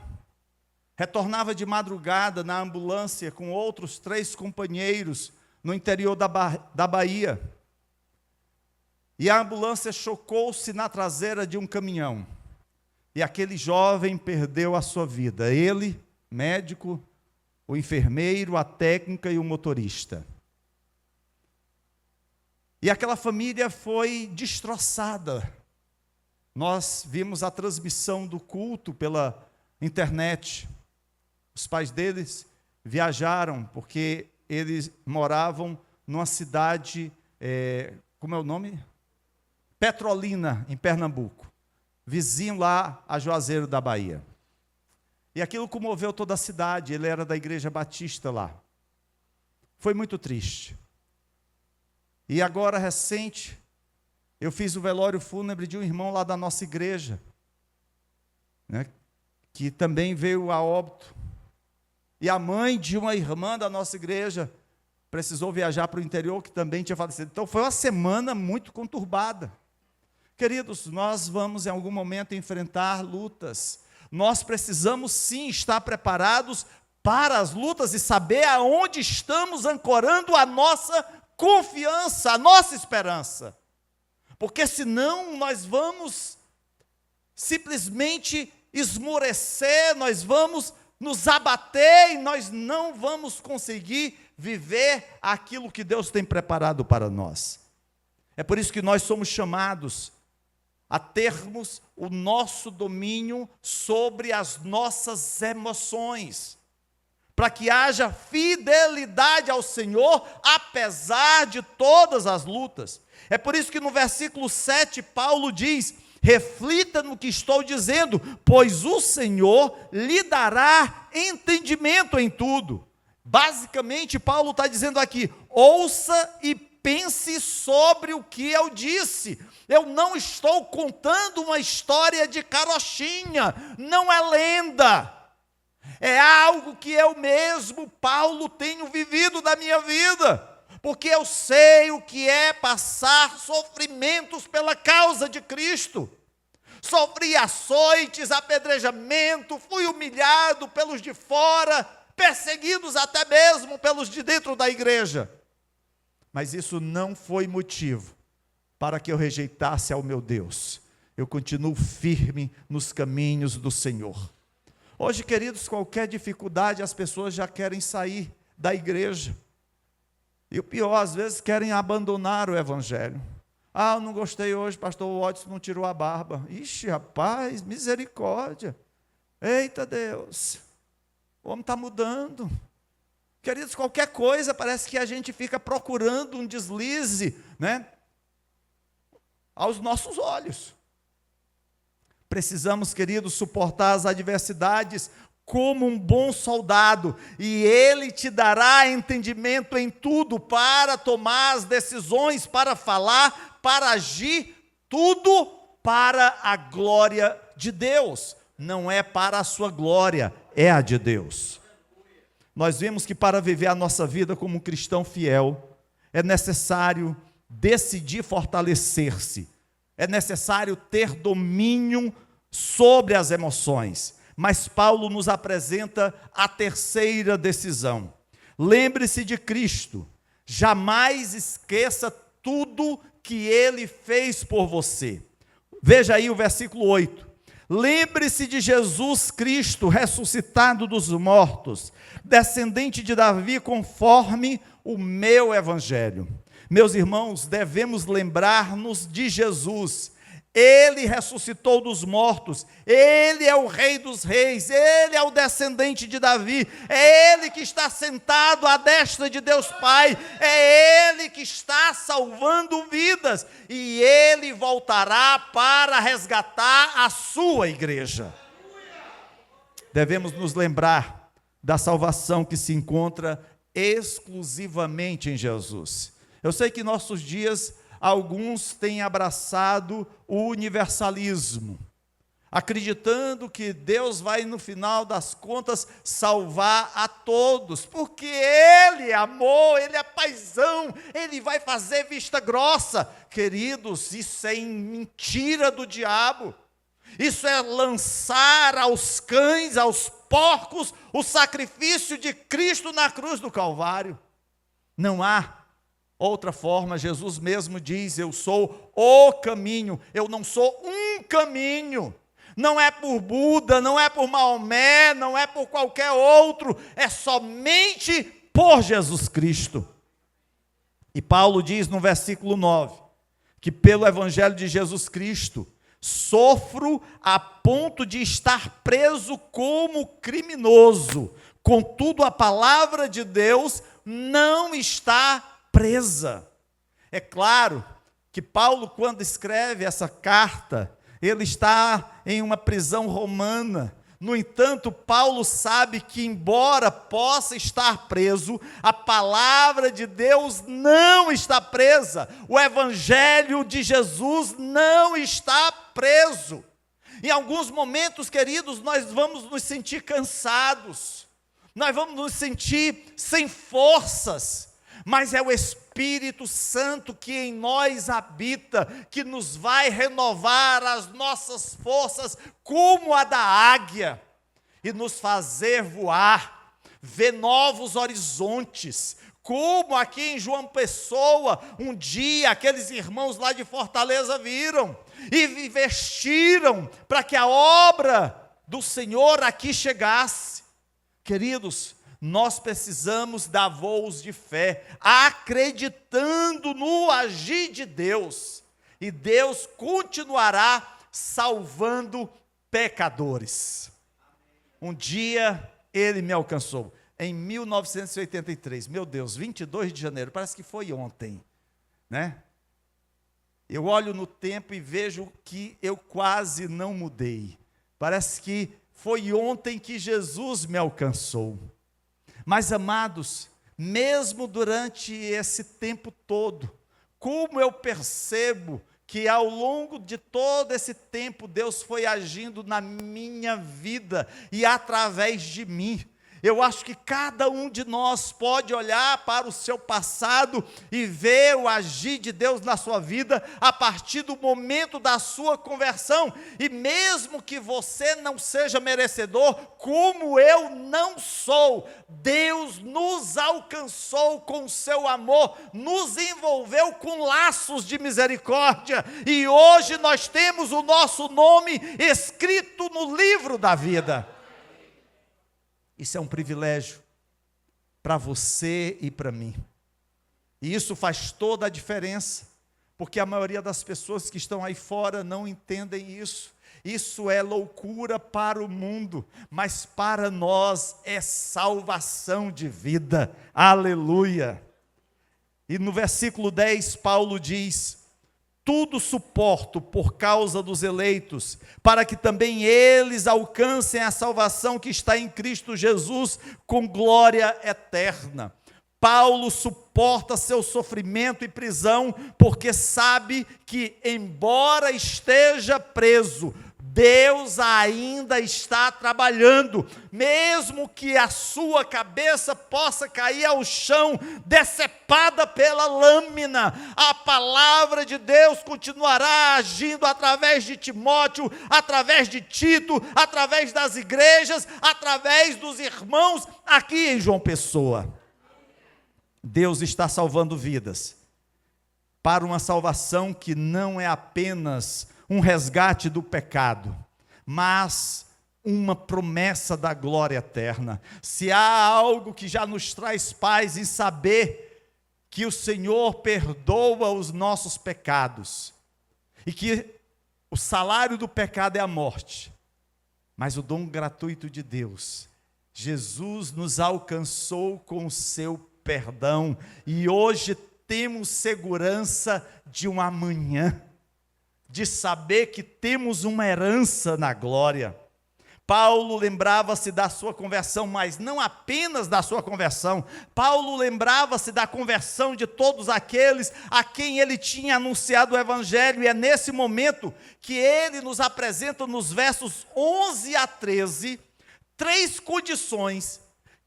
retornava de madrugada na ambulância com outros 3 companheiros no interior da Bahia. E a ambulância chocou-se na traseira de um caminhão. E aquele jovem perdeu a sua vida. Ele, médico, o enfermeiro, a técnica e o motorista. E aquela família foi destroçada. Nós vimos a transmissão do culto pela internet. Os pais deles viajaram, porque eles moravam numa cidade, como é o nome? Petrolina, em Pernambuco, vizinho lá a Juazeiro da Bahia. E aquilo comoveu toda a cidade. Ele era da igreja batista lá. Foi muito triste. E agora, recente, eu fiz o velório fúnebre de um irmão lá da nossa igreja, né, que também veio a óbito. E a mãe de uma irmã da nossa igreja precisou viajar para o interior, que também tinha falecido. Então foi uma semana muito conturbada. Queridos, nós vamos em algum momento enfrentar lutas. Nós precisamos sim estar preparados para as lutas e saber aonde estamos ancorando a nossa confiança, a nossa esperança. Porque senão nós vamos simplesmente esmorecer, nós vamos nos abater e nós não vamos conseguir viver aquilo que Deus tem preparado para nós. É por isso que nós somos chamados a termos o nosso domínio sobre as nossas emoções, para que haja fidelidade ao Senhor, apesar de todas as lutas. É por isso que no versículo 7, Paulo diz: reflita no que estou dizendo, pois o Senhor lhe dará entendimento em tudo. Basicamente, Paulo está dizendo aqui: ouça e pense sobre o que eu disse. Eu não estou contando uma história de carochinha, não é lenda. É algo que eu mesmo, Paulo, tenho vivido na minha vida, porque eu sei o que é passar sofrimentos pela causa de Cristo. Sofri açoites, apedrejamento, fui humilhado pelos de fora, perseguidos até mesmo pelos de dentro da igreja. Mas isso não foi motivo para que eu rejeitasse ao meu Deus. Eu continuo firme nos caminhos do Senhor. Hoje, queridos, qualquer dificuldade, as pessoas já querem sair da igreja. E o pior, às vezes querem abandonar o evangelho. Ah, eu não gostei hoje, pastor Watson não tirou a barba. Ixi, rapaz, misericórdia. Eita Deus, o homem está mudando. Queridos, qualquer coisa, parece que a gente fica procurando um deslize, né? aos nossos olhos. Precisamos, queridos, suportar as adversidades como um bom soldado, e Ele te dará entendimento em tudo, para tomar as decisões, para falar, para agir, tudo para a glória de Deus. Não é para a sua glória, é a de Deus. Nós vemos que para viver a nossa vida como um cristão fiel, é necessário decidir fortalecer-se, é necessário ter domínio sobre as emoções. Mas Paulo nos apresenta a terceira decisão. Lembre-se de Cristo, jamais esqueça tudo que Ele fez por você. Veja aí o versículo 8. Lembre-se de Jesus Cristo, ressuscitado dos mortos, descendente de Davi, conforme o meu evangelho. Meus irmãos, devemos lembrar-nos de Jesus. Ele ressuscitou dos mortos, Ele é o Rei dos reis, Ele é o descendente de Davi, é Ele que está sentado à destra de Deus Pai, é Ele que está salvando vidas, e Ele voltará para resgatar a sua igreja. Devemos nos lembrar da salvação que se encontra exclusivamente em Jesus. Eu sei que em nossos dias alguns têm abraçado o universalismo, acreditando que Deus vai, no final das contas, salvar a todos, porque Ele é amor, Ele é paizão, Ele vai fazer vista grossa. Queridos, isso é mentira do diabo. Isso é lançar aos cães, aos porcos, o sacrifício de Cristo na cruz do Calvário. Não há outra forma. Jesus mesmo diz: eu sou o caminho, eu não sou um caminho. Não é por Buda, não é por Maomé, não é por qualquer outro, é somente por Jesus Cristo. E Paulo diz no versículo 9, que pelo evangelho de Jesus Cristo, sofro a ponto de estar preso como criminoso. Contudo, a palavra de Deus não está presa. É claro que Paulo, quando escreve essa carta, ele está em uma prisão romana. No entanto, Paulo sabe que, embora possa estar preso, a palavra de Deus não está presa. O evangelho de Jesus não está preso. Em alguns momentos, queridos, nós vamos nos sentir cansados, nós vamos nos sentir sem forças, mas é o Espírito Santo que em nós habita, que nos vai renovar as nossas forças como a da águia, e nos fazer voar, ver novos horizontes, como aqui em João Pessoa, um dia aqueles irmãos lá de Fortaleza viram, e vestiram para que a obra do Senhor aqui chegasse. Queridos, nós precisamos dar voos de fé, acreditando no agir de Deus, e Deus continuará salvando pecadores. Um dia Ele me alcançou, em 1983, meu Deus, 22 de janeiro, parece que foi ontem, né? Eu olho no tempo e vejo que eu quase não mudei, parece que foi ontem que Jesus me alcançou. Mas, amados, mesmo durante esse tempo todo, como eu percebo que ao longo de todo esse tempo Deus foi agindo na minha vida e através de mim. Eu acho que cada um de nós pode olhar para o seu passado e ver o agir de Deus na sua vida a partir do momento da sua conversão. E mesmo que você não seja merecedor, como eu não sou, Deus nos alcançou com o seu amor, nos envolveu com laços de misericórdia, e hoje nós temos o nosso nome escrito no livro da vida. Isso é um privilégio para você e para mim. E isso faz toda a diferença, porque a maioria das pessoas que estão aí fora não entendem isso. Isso é loucura para o mundo, mas para nós é salvação de vida. Aleluia! E no versículo 10, Paulo diz: tudo suporto por causa dos eleitos, para que também eles alcancem a salvação que está em Cristo Jesus com glória eterna. Paulo suporta seu sofrimento e prisão, porque sabe que, embora esteja preso, Deus ainda está trabalhando, mesmo que a sua cabeça possa cair ao chão, decepada pela lâmina, a palavra de Deus continuará agindo através de Timóteo, através de Tito, através das igrejas, através dos irmãos aqui em João Pessoa. Deus está salvando vidas, para uma salvação que não é apenas um resgate do pecado, mas uma promessa da glória eterna. Se há algo que já nos traz paz em saber que o Senhor perdoa os nossos pecados, e que o salário do pecado é a morte, mas o dom gratuito de Deus, Jesus nos alcançou com o seu perdão, e hoje temos segurança de um amanhã, de saber que temos uma herança na glória. Paulo lembrava-se da sua conversão, mas não apenas da sua conversão. Paulo lembrava-se da conversão de todos aqueles a quem ele tinha anunciado o evangelho, e é nesse momento que ele nos apresenta nos versos 11 a 13, 3 condições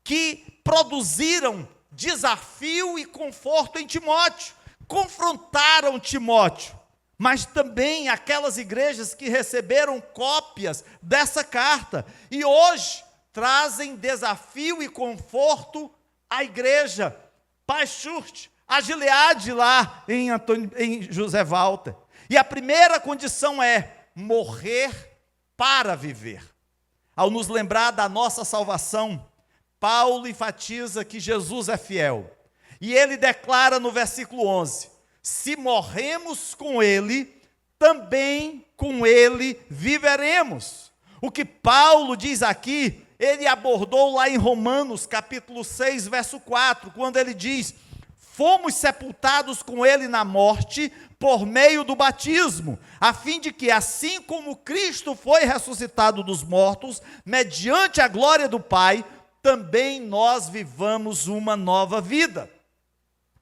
que produziram desafio e conforto em Timóteo, confrontaram Timóteo, mas também aquelas igrejas que receberam cópias dessa carta, e hoje trazem desafio e conforto à igreja Paz Church, a Gileade lá em José Walter. E a primeira condição é morrer para viver. Ao nos lembrar da nossa salvação, Paulo enfatiza que Jesus é fiel, e ele declara no versículo 11, se morremos com ele, também com ele viveremos. O que Paulo diz aqui, ele abordou lá em Romanos, capítulo 6, verso 4, quando ele diz, fomos sepultados com ele na morte, por meio do batismo, a fim de que, assim como Cristo foi ressuscitado dos mortos, mediante a glória do Pai, também nós vivamos uma nova vida.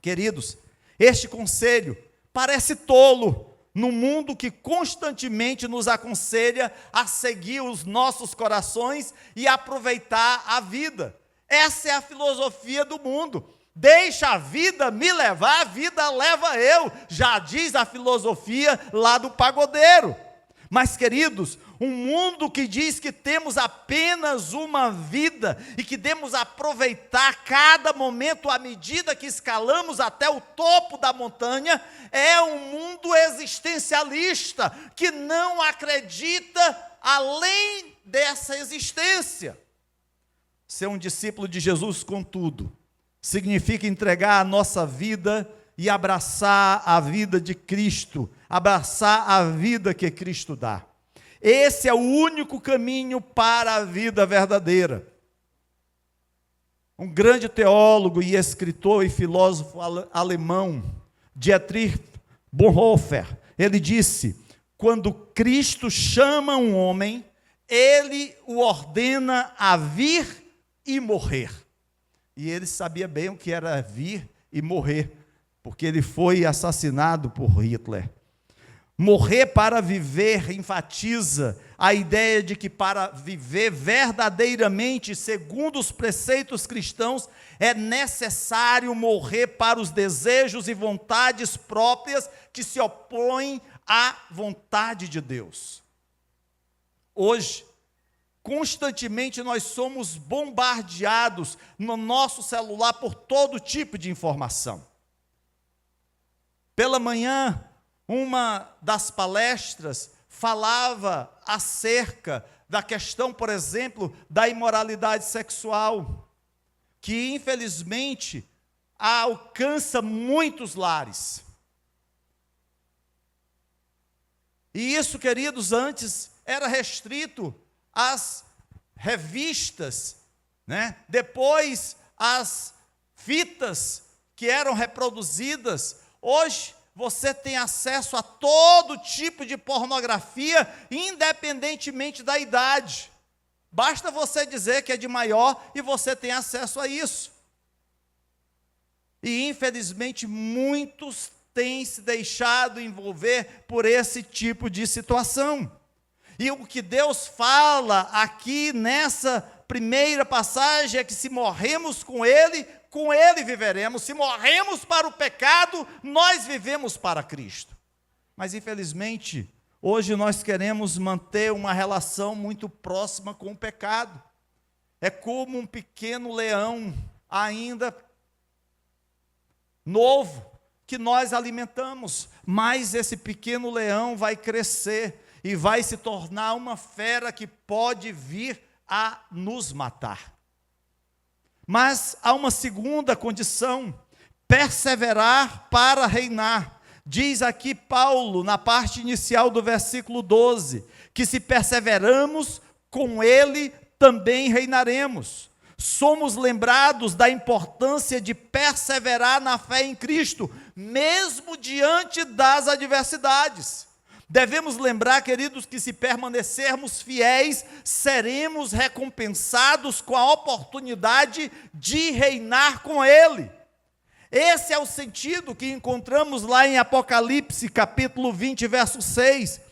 Queridos, este conselho parece tolo no mundo que constantemente nos aconselha a seguir os nossos corações e aproveitar a vida. Essa é a filosofia do mundo. Deixa a vida me levar, a vida leva eu, já diz a filosofia lá do pagodeiro. Mas, queridos, um mundo que diz que temos apenas uma vida e que devemos aproveitar cada momento à medida que escalamos até o topo da montanha, é um mundo existencialista que não acredita além dessa existência. Ser um discípulo de Jesus, contudo, significa entregar a nossa vida e abraçar a vida de Cristo, abraçar a vida que Cristo dá. Esse é o único caminho para a vida verdadeira. Um grande teólogo e escritor e filósofo alemão, Dietrich Bonhoeffer, ele disse, quando Cristo chama um homem, ele o ordena a vir e morrer. E ele sabia bem o que era vir e morrer, porque ele foi assassinado por Hitler. Morrer para viver enfatiza a ideia de que para viver verdadeiramente, segundo os preceitos cristãos, é necessário morrer para os desejos e vontades próprias que se opõem à vontade de Deus. Hoje, constantemente nós somos bombardeados no nosso celular por todo tipo de informação. Pela manhã, uma das palestras falava acerca da questão, por exemplo, da imoralidade sexual, que infelizmente alcança muitos lares. E isso, queridos, antes era restrito às revistas, né? Depois as fitas que eram reproduzidas. Hoje você tem acesso a todo tipo de pornografia, independentemente da idade. Basta você dizer que é de maior e você tem acesso a isso. E infelizmente muitos têm se deixado envolver por esse tipo de situação. E o que Deus fala aqui nessa primeira passagem é que se morremos com Ele viveremos. Se morremos para o pecado, nós vivemos para Cristo. Mas infelizmente, hoje nós queremos manter uma relação muito próxima com o pecado. É como um pequeno leão ainda novo, que nós alimentamos, mas esse pequeno leão vai crescer e vai se tornar uma fera que pode vir a nos matar. Mas há uma segunda condição: perseverar para reinar. Diz aqui Paulo, na parte inicial do versículo 12, que se perseveramos, com Ele também reinaremos. Somos lembrados da importância de perseverar na fé em Cristo, mesmo diante das adversidades. Devemos lembrar, queridos, que se permanecermos fiéis, seremos recompensados com a oportunidade de reinar com Ele. Esse é o sentido que encontramos lá em Apocalipse, capítulo 20, verso 6,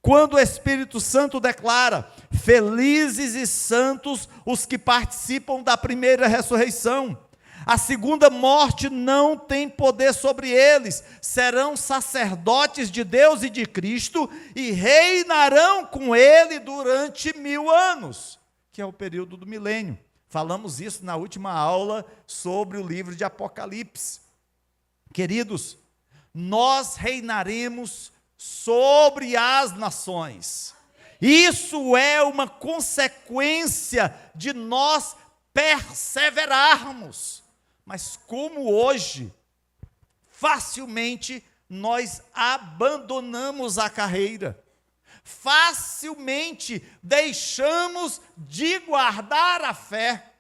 quando o Espírito Santo declara: felizes e santos os que participam da primeira ressurreição. A segunda morte não tem poder sobre eles, serão sacerdotes de Deus e de Cristo e reinarão com Ele durante 1000 anos, que é o período do milênio. Falamos isso na última aula sobre o livro de Apocalipse. Queridos, nós reinaremos sobre as nações. Isso é uma consequência de nós perseverarmos. Mas como hoje, facilmente nós abandonamos a carreira, facilmente deixamos de guardar a fé,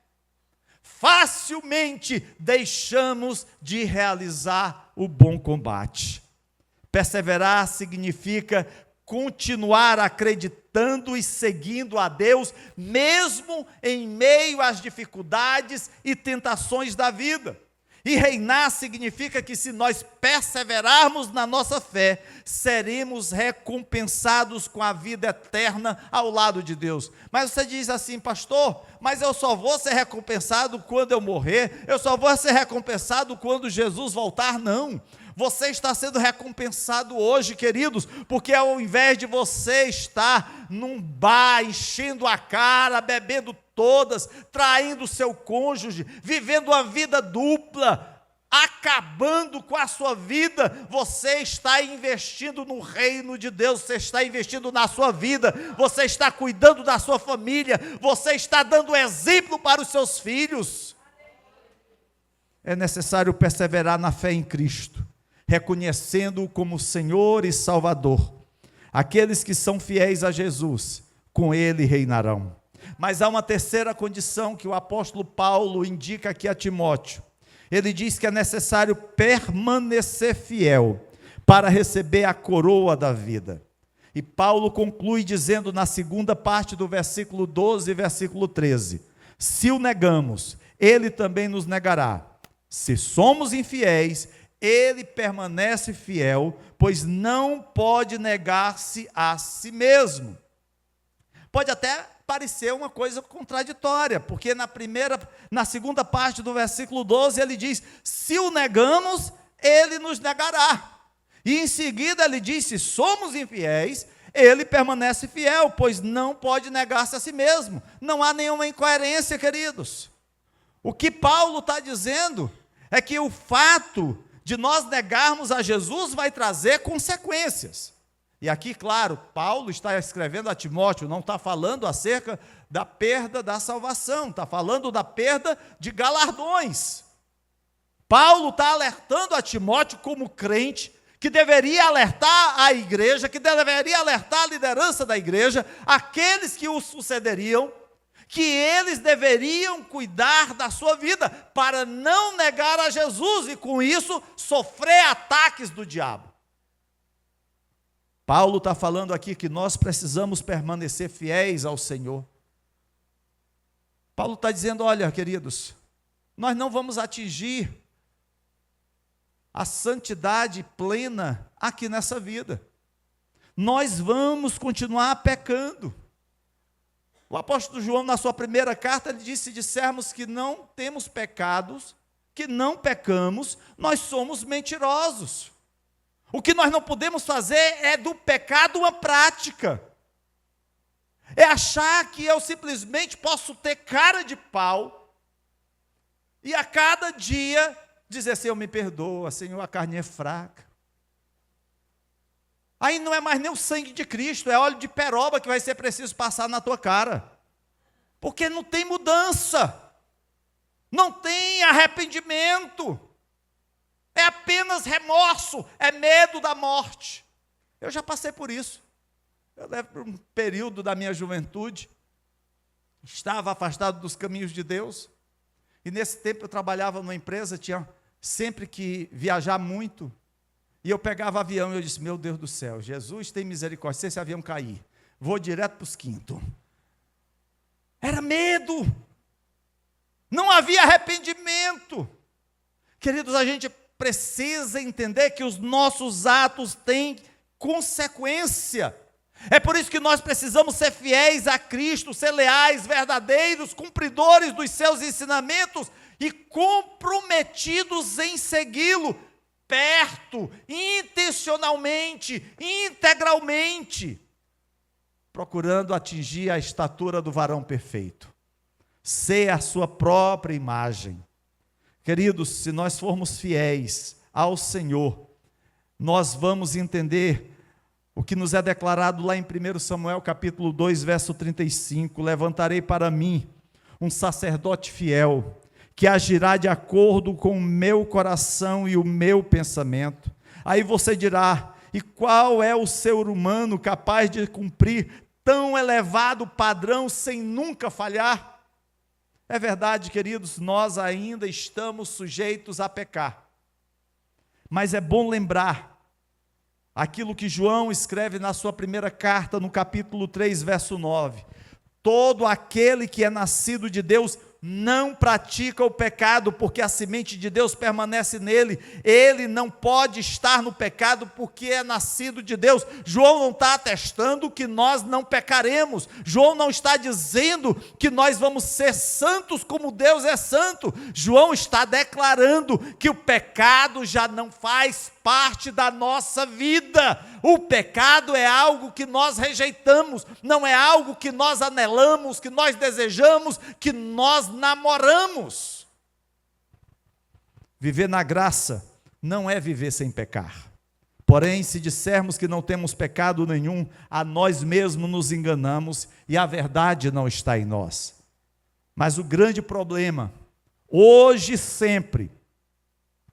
facilmente deixamos de realizar o bom combate. Perseverar significa continuar acreditando e seguindo a Deus, mesmo em meio às dificuldades e tentações da vida. E reinar significa que, se nós perseverarmos na nossa fé, seremos recompensados com a vida eterna ao lado de Deus. Mas você diz assim: pastor, mas eu só vou ser recompensado quando eu morrer, eu só vou ser recompensado quando Jesus voltar. Não. Você está sendo recompensado hoje, queridos, porque ao invés de você estar num bar, enchendo a cara, bebendo todas, traindo o seu cônjuge, vivendo uma vida dupla, acabando com a sua vida, você está investindo no reino de Deus, você está investindo na sua vida, você está cuidando da sua família, você está dando exemplo para os seus filhos. É necessário perseverar na fé em Cristo, reconhecendo-o como Senhor e Salvador. Aqueles que são fiéis a Jesus, com Ele reinarão. Mas há uma terceira condição que o apóstolo Paulo indica aqui a Timóteo. Ele diz que é necessário permanecer fiel para receber a coroa da vida. E Paulo conclui dizendo na segunda parte do versículo 12 e versículo 13: se o negamos, Ele também nos negará. Se somos infiéis, Ele permanece fiel, pois não pode negar-se a si mesmo. Pode até parecer uma coisa contraditória, porque na segunda parte do versículo 12 ele diz: se o negamos, Ele nos negará. E em seguida ele diz: se somos infiéis, Ele permanece fiel, pois não pode negar-se a si mesmo. Não há nenhuma incoerência, queridos. O que Paulo está dizendo é que o fato de nós negarmos a Jesus vai trazer consequências. E aqui, claro, Paulo está escrevendo a Timóteo, não está falando acerca da perda da salvação, está falando da perda de galardões. Paulo está alertando a Timóteo como crente, que deveria alertar a igreja, que deveria alertar a liderança da igreja, aqueles que o sucederiam, que eles deveriam cuidar da sua vida, para não negar a Jesus e com isso sofrer ataques do diabo. Paulo está falando aqui que nós precisamos permanecer fiéis ao Senhor. Paulo está dizendo, olha, queridos, nós não vamos atingir a santidade plena aqui nessa vida. Nós vamos continuar pecando. O apóstolo João, na sua primeira carta, ele disse: se dissermos que não temos pecados, que não pecamos, nós somos mentirosos. O que nós não podemos fazer é do pecado uma prática. É achar que eu simplesmente posso ter cara de pau e a cada dia dizer: Senhor, me perdoa, Senhor, a carne é fraca. Aí não é mais nem o sangue de Cristo, é óleo de peroba que vai ser preciso passar na tua cara. Porque não tem mudança, não tem arrependimento, é apenas remorso, é medo da morte. Eu já passei por isso. Eu levo por um período da minha juventude, estava afastado dos caminhos de Deus, e nesse tempo eu trabalhava numa empresa, tinha sempre que viajar muito, e eu pegava avião e eu disse: meu Deus do céu, Jesus tem misericórdia, se esse avião cair, vou direto para os quintos. Era medo, não havia arrependimento. Queridos, a gente precisa entender que os nossos atos têm consequência. É por isso que nós precisamos ser fiéis a Cristo, ser leais, verdadeiros, cumpridores dos seus ensinamentos e comprometidos em segui-lo, perto, intencionalmente, integralmente, procurando atingir a estatura do varão perfeito, ser a sua própria imagem. Queridos, se nós formos fiéis ao Senhor, nós vamos entender o que nos é declarado lá em 1 Samuel capítulo 2, verso 35, levantarei para mim um sacerdote fiel, que agirá de acordo com o meu coração e o meu pensamento. Aí você dirá: e qual é o ser humano capaz de cumprir tão elevado padrão sem nunca falhar? É verdade, queridos, nós ainda estamos sujeitos a pecar, mas é bom lembrar aquilo que João escreve na sua primeira carta, no capítulo 3, verso 9: todo aquele que é nascido de Deus não pratica o pecado, porque a semente de Deus permanece nele. Ele não pode estar no pecado porque é nascido de Deus. João não está atestando que nós não pecaremos. João não está dizendo que nós vamos ser santos como Deus é santo. João está declarando que o pecado já não faz parte da nossa vida. O pecado é algo que nós rejeitamos, não é algo que nós anelamos, que nós desejamos, que nós namoramos. Viver na graça não é viver sem pecar. Porém, se dissermos que não temos pecado nenhum, a nós mesmos nos enganamos e a verdade não está em nós. Mas o grande problema, hoje e sempre,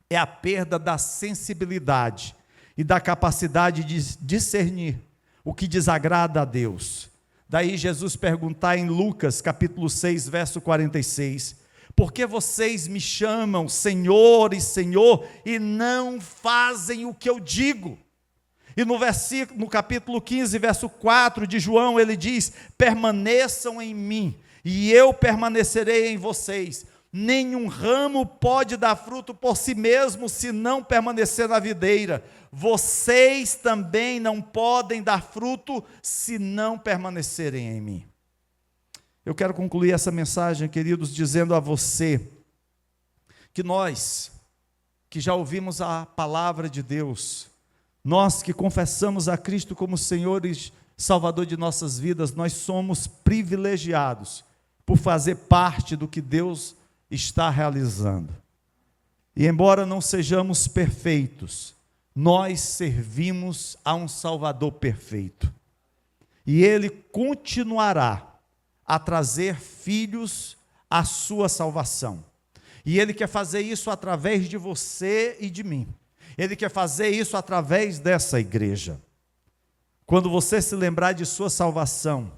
é a perda da sensibilidade e da capacidade de discernir o que desagrada a Deus. Daí Jesus perguntar em Lucas capítulo 6, verso 46, por que vocês me chamam Senhor e Senhor e não fazem o que eu digo? E no capítulo 15, verso 4 de João, ele diz: permaneçam em mim e eu permanecerei em vocês. Nenhum ramo pode dar fruto por si mesmo se não permanecer na videira. Vocês também não podem dar fruto se não permanecerem em mim. Eu quero concluir essa mensagem, queridos, dizendo a você que nós, que já ouvimos a palavra de Deus, nós que confessamos a Cristo como Senhor e Salvador de nossas vidas, nós somos privilegiados por fazer parte do que Deus está realizando. E embora não sejamos perfeitos, nós servimos a um Salvador perfeito. E Ele continuará a trazer filhos à sua salvação. E Ele quer fazer isso através de você e de mim. Ele quer fazer isso através dessa igreja. Quando você se lembrar de sua salvação,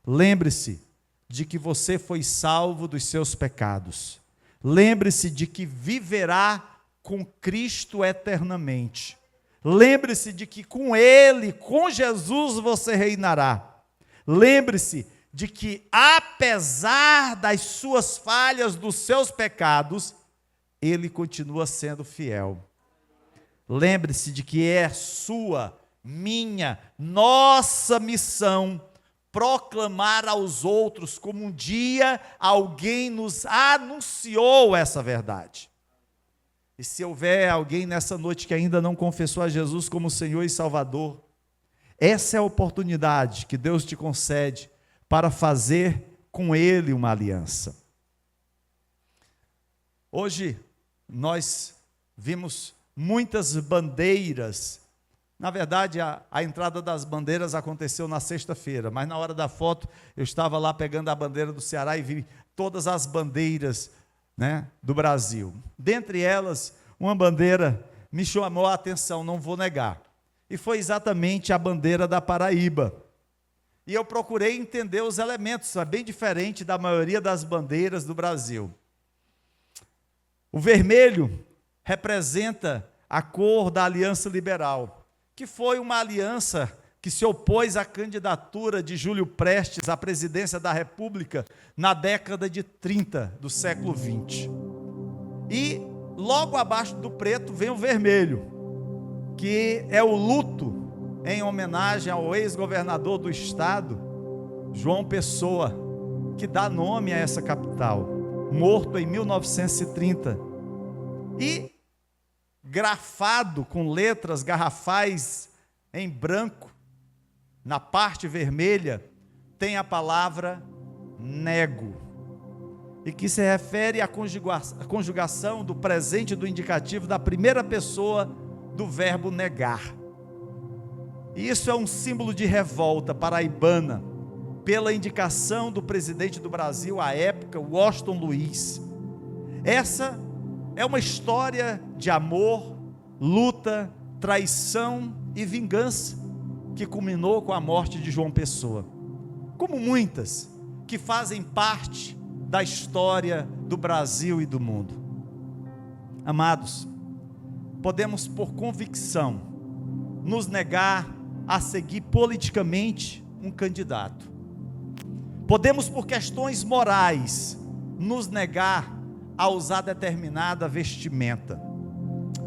lembre-se de que você foi salvo dos seus pecados. Lembre-se de que viverá com Cristo eternamente. Lembre-se de que com Ele, com Jesus, você reinará. Lembre-se de que, apesar das suas falhas, dos seus pecados, Ele continua sendo fiel. Lembre-se de que é sua, minha, nossa missão proclamar aos outros como um dia alguém nos anunciou essa verdade. E se houver alguém nessa noite que ainda não confessou a Jesus como Senhor e Salvador, essa é a oportunidade que Deus te concede para fazer com Ele uma aliança. Hoje nós vimos muitas bandeiras. Na verdade, a entrada das bandeiras aconteceu na sexta-feira, mas na hora da foto eu estava lá pegando a bandeira do Ceará e vi todas as bandeiras, né, do Brasil. Dentre elas, uma bandeira me chamou a atenção, não vou negar, e foi exatamente a bandeira da Paraíba. E eu procurei entender os elementos, é bem diferente da maioria das bandeiras do Brasil. O vermelho representa a cor da Aliança Liberal, que foi uma aliança que se opôs à candidatura de Júlio Prestes à presidência da República na década de 30 do século 20. E logo abaixo do preto vem o vermelho, que é o luto em homenagem ao ex-governador do estado, João Pessoa, que dá nome a essa capital, morto em 1930. E grafado com letras garrafais em branco, na parte vermelha, tem a palavra nego, e que se refere à conjugação do presente do indicativo da primeira pessoa do verbo negar. E isso é um símbolo de revolta paraibana, pela indicação do presidente do Brasil à época, Washington Luiz. Essa é uma história de amor, luta, traição e vingança, que culminou com a morte de João Pessoa, como muitas que fazem parte da história do Brasil e do mundo. Amados, podemos por convicção nos negar a seguir politicamente um candidato. Podemos por questões morais nos negar a usar determinada vestimenta.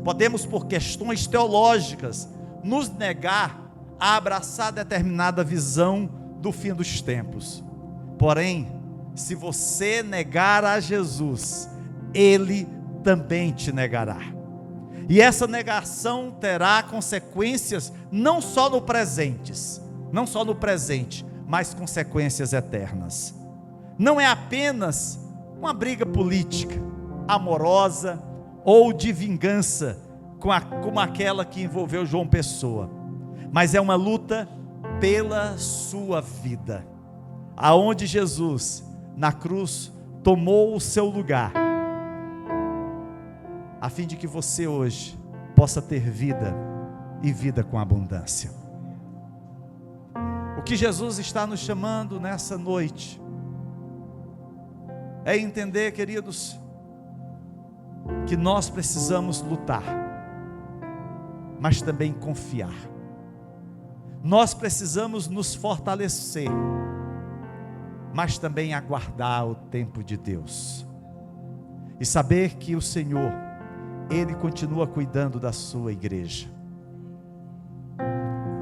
Podemos por questões teológicas nos negar a abraçar determinada visão do fim dos tempos. Porém, se você negar a Jesus, Ele também te negará. E essa negação terá consequências não só no presente, mas consequências eternas. Não é apenas uma briga política, amorosa ou de vingança, como aquela que envolveu João Pessoa, mas é uma luta pela sua vida, aonde Jesus, na cruz, tomou o seu lugar, a fim de que você hoje possa ter vida, e vida com abundância. O que Jesus está nos chamando nessa noite é entender, queridos, que nós precisamos lutar, mas também confiar. Nós precisamos nos fortalecer, mas também aguardar o tempo de Deus, e saber que o Senhor, Ele continua cuidando da sua igreja.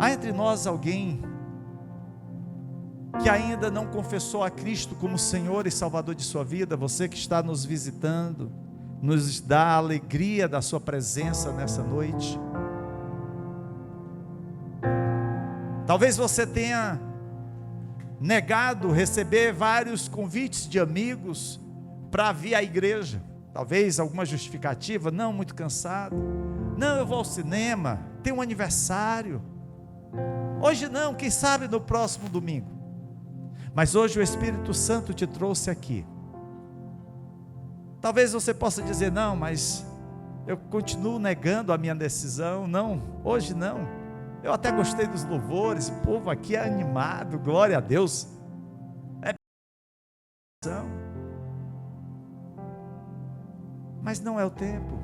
Há entre nós alguém que ainda não confessou a Cristo como Senhor e Salvador de sua vida? Você que está nos visitando, nos dá a alegria da sua presença nessa noite. Talvez você tenha negado receber vários convites de amigos para vir à igreja. Talvez alguma justificativa: não, muito cansado, não, eu vou ao cinema, tem um aniversário, hoje não, quem sabe no próximo domingo. Mas hoje o Espírito Santo te trouxe aqui. Talvez você possa dizer: não, mas eu continuo negando a minha decisão, não, hoje não. Eu até gostei dos louvores, o povo aqui é animado, glória a Deus. Mas não é o tempo.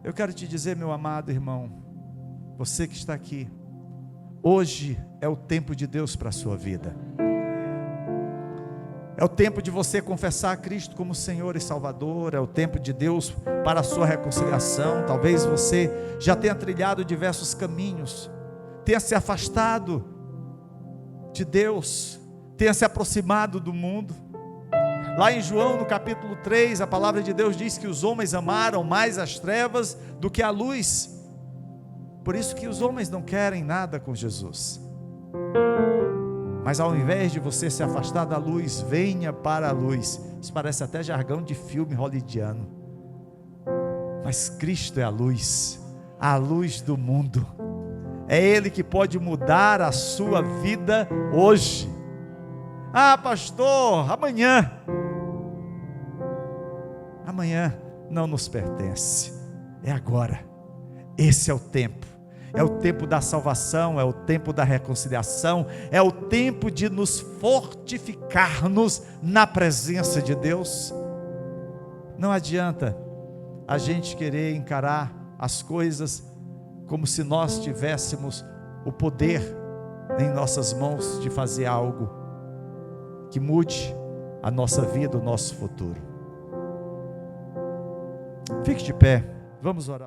Eu quero te dizer, meu amado irmão, você que está aqui, hoje é o tempo de Deus para a sua vida. É o tempo de você confessar a Cristo como Senhor e Salvador. É o tempo de Deus para a sua reconciliação. Talvez você já tenha trilhado diversos caminhos, tenha se afastado de Deus, tenha se aproximado do mundo. Lá em João, no capítulo 3, a palavra de Deus diz que os homens amaram mais as trevas do que a luz. Por isso que os homens não querem nada com Jesus. Mas ao invés de você se afastar da luz, venha para a luz. Isso parece até jargão de filme hollywoodiano. Mas Cristo é a luz do mundo. É Ele que pode mudar a sua vida hoje. Ah, pastor, amanhã não nos pertence, é agora. Esse é o tempo. É o tempo da salvação, é o tempo da reconciliação, é o tempo de nos fortificarmos na presença de Deus. Não adianta a gente querer encarar as coisas como se nós tivéssemos o poder em nossas mãos de fazer algo que mude a nossa vida, o nosso futuro. Fique de pé, vamos orar.